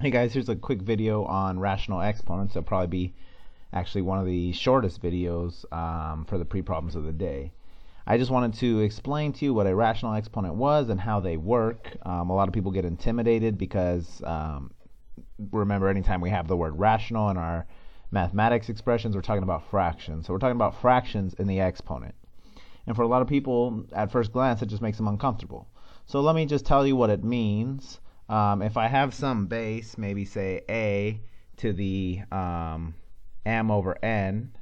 Hey guys, here's a quick video on rational exponents. It'll probably be actually one of the shortest videos for the pre-problems of the day. I just wanted to explain to you what a rational exponent was and how they work. A lot of people get intimidated because remember, anytime we have the word rational in our mathematics expressions, we're talking about fractions. So we're talking about fractions in the exponent. And for a lot of people, at first glance, it just makes them uncomfortable. So let me just tell you what it means. If I have some base, maybe say a to the m over n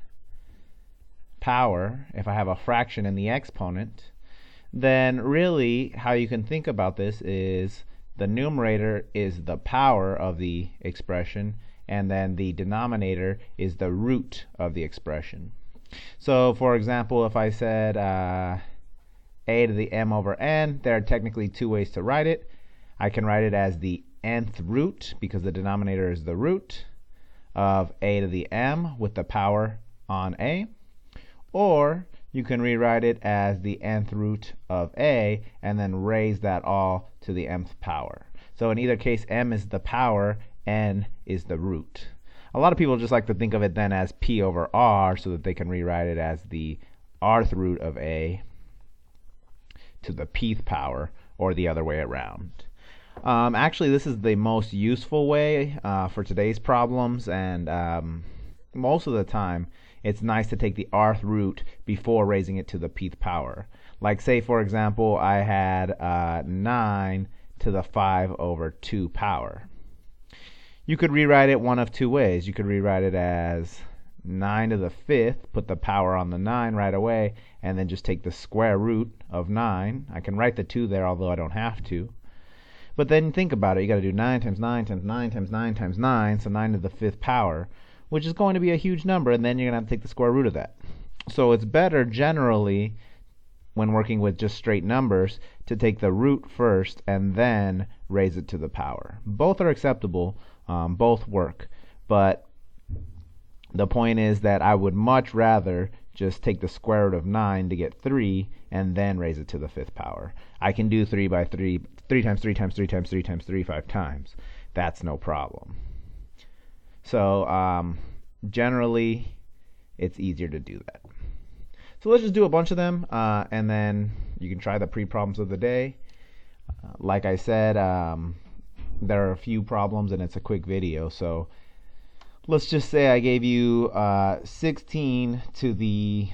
power, if I have a fraction in the exponent, then really how you can think about this is the numerator is the power of the expression, and then the denominator is the root of the expression. So for example, if I said a to the m over n, there are technically two ways to write it. I can write it as the nth root, because the denominator is the root of a to the m with the power on a. Or you can rewrite it as the nth root of a and then raise that all to the mth power. So in either case, m is the power, n is the root. A lot of people just like to think of it then as p over r, so that they can rewrite it as the rth root of a to the pth power, or the other way around. Actually, this is the most useful way for today's problems, and most of the time it's nice to take the rth root before raising it to the pth power. Like say, for example, I had 9 to the 5 over 2 power. You could rewrite it one of two ways. You could rewrite it as 9 to the 5th, put the power on the 9 right away, and then just take the square root of 9. I can write the 2 there, although I don't have to. But then think about it. You got to do 9 times 9 times 9 times 9 times 9, so 9 to the 5th power, which is going to be a huge number, and then you're going to have to take the square root of that. So it's better generally, when working with just straight numbers, to take the root first and then raise it to the power. Both are acceptable. Both work. But the point is that I would much rather just take the square root of 9 to get 3 and then raise it to the 5th power. I can do 3 by 3, 3 times 3 times 3 times 3 times 3 5 times. That's no problem. So generally, it's easier to do that. So let's just do a bunch of them, and then you can try the pre-problems of the day. Like I said, there are a few problems, and it's a quick video. So let's just say I gave you 16 to the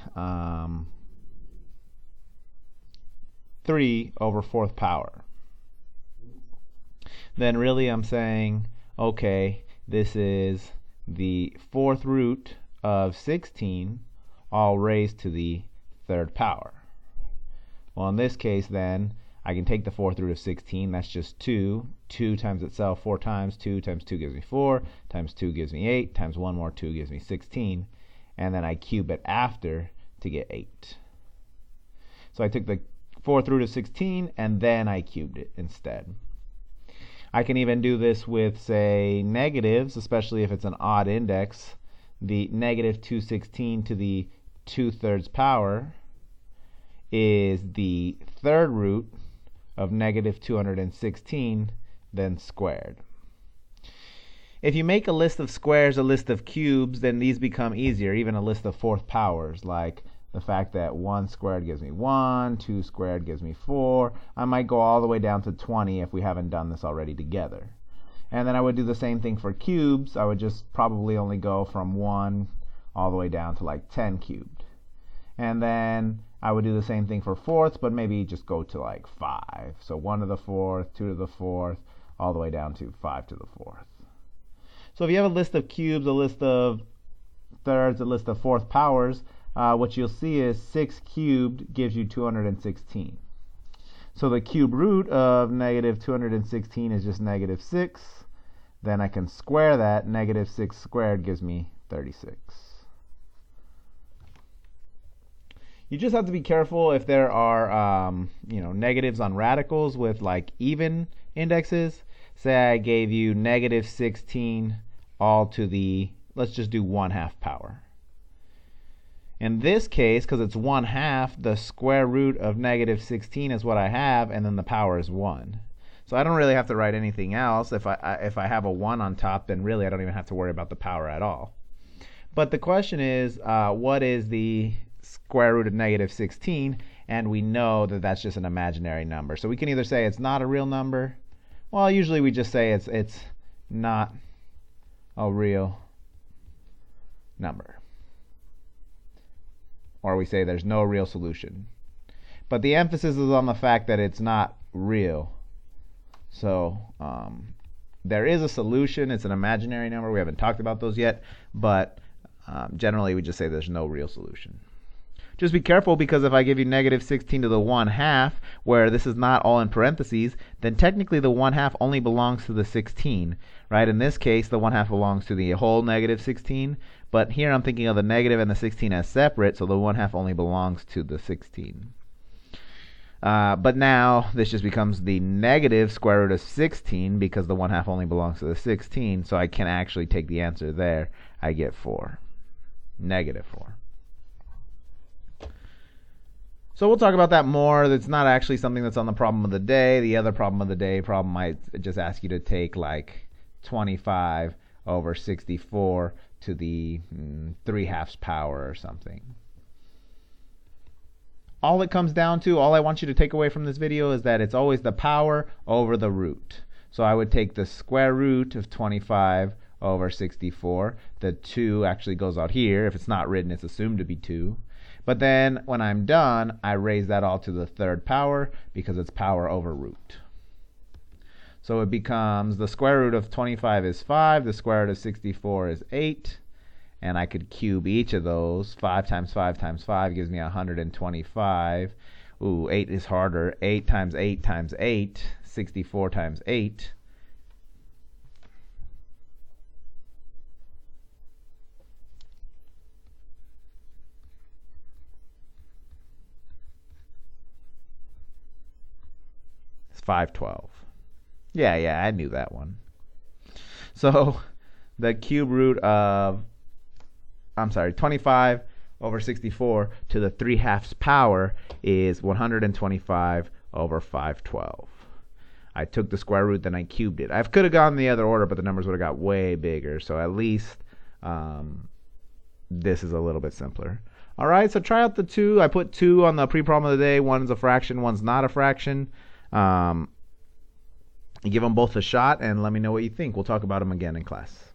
3 over 4th power. Then really I'm saying, okay, this is the 4th root of 16 all raised to the 3rd power. Well, in this case then, I can take the 4th root of 16, that's just 2. 2 times itself 4 times. 2 times 2 gives me 4, times 2 gives me 8, times 1 more 2 gives me 16. And then I cube it after to get 8. So I took the 4th root of 16, and then I cubed it instead. I can even do this with, say, negatives, especially if it's an odd index. The negative 216 to the 2/3 power is the 3rd root of negative 216, then squared. If you make a list of squares a list of cubes, then these become easier, even a list of 4th powers, like the fact that 1 squared gives me 1, 2 squared gives me 4. I might go all the way down to 20 if we haven't done this already together. And then I would do the same thing for cubes. I would just probably only go from 1 all the way down to like 10 cubed. And then I would do the same thing for fourths, but maybe just go to like 5. So 1 to the 4th, 2 to the 4th, all the way down to 5 to the 4th. So if you have a list of cubes, a list of thirds, a list of 4th powers, what you'll see is 6 cubed gives you 216. So the cube root of negative 216 is just negative 6. Then I can square that. Negative 6 squared gives me 36. You just have to be careful if there are negatives on radicals with like even indexes. Say I gave you negative 16 all to the, let's just do 1/2 power. In this case, because it's 1/2, the square root of negative 16 is what I have, and then the power is 1. So I don't really have to write anything else. If I have a 1 on top, then really I don't even have to worry about the power at all. But the question is, what is the square root of negative 16? And we know that that's just an imaginary number. So we can either say it's not a real number. Well, usually we just say it's not a real number. Or we say there's no real solution. But the emphasis is on the fact that it's not real. So there is a solution. It's an imaginary number. We haven't talked about those yet. But generally, we just say there's no real solution. Just be careful, because if I give you negative 16 to the 1/2, where this is not all in parentheses, then technically the 1/2 only belongs to the 16, right? In this case, the 1/2 belongs to the whole negative 16, but here I'm thinking of the negative and the 16 as separate, so the 1/2 only belongs to the 16. But now this just becomes the negative square root of 16, because the 1/2 only belongs to the 16, so I can actually take the answer there. I get 4. Negative 4. So we'll talk about that more. It's not actually something that's on the problem of the day. The other problem of the day problem might just ask you to take like 25 over 64 to the 3/2 power or something. All it comes down to, all I want you to take away from this video is that it's always the power over the root. So I would take the square root of 25 over 64. The 2 actually goes out here. If it's not written, it's assumed to be 2. But then when I'm done, I raise that all to the 3rd power, because it's power over root. So it becomes the square root of 25 is 5, the square root of 64 is 8, and I could cube each of those. 5 times 5 times 5 gives me 125. Ooh, 8 is harder. 8 times 8 times 8, 64 times 8. It's 512. Yeah, I knew that one. So the cube root of 25 over 64 to the 3/2 power is 125 over 512. I took the square root, then I cubed it. I could have gone the other order, but the numbers would have got way bigger. So at least this is a little bit simpler. All right, so try out the 2. I put 2 on the pre-problem of the day. One's a fraction, one's not a fraction. Give them both a shot and let me know what you think. We'll talk about them again in class.